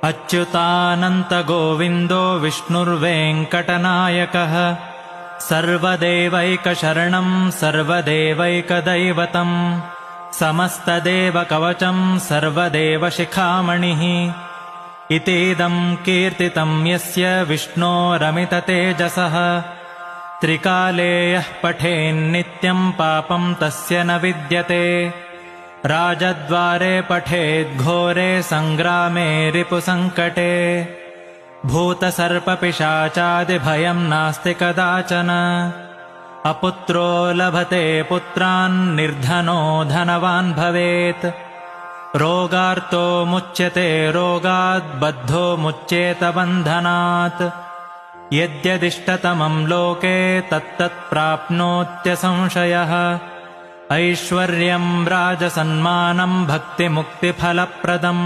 अच्युतानन्तगोविन्दो विष्णुर्वेङ्कटनायकः सर्वदेवैकशरणं सर्वदेवैकदैवतं समस्तदेवकवचं सर्वदेवशिखामणिः इतीदं कीर्तितं यस्य विष्णोरमिततेजसः त्रिकाले यः पठेन्नित्यं पापं तस्य न विद्यते राजद्वारे पठेद्घोरे सङ्ग्रामे रिपुसङ्कटे भूतसर्पपिशाचादिभयं नास्ति कदाचन अपुत्रो लभते पुत्रान् निर्धनो धनवान् भवेत् रोगार्तो मुच्यते रोगात् बद्धो मुच्येत बन्धनात् यद्यदिष्टतमं लोके तत्तत् प्राप्नोत्यसंशयः ऐश्वर्यं राजसन्मानं भक्तिमुक्तिफलप्रदम्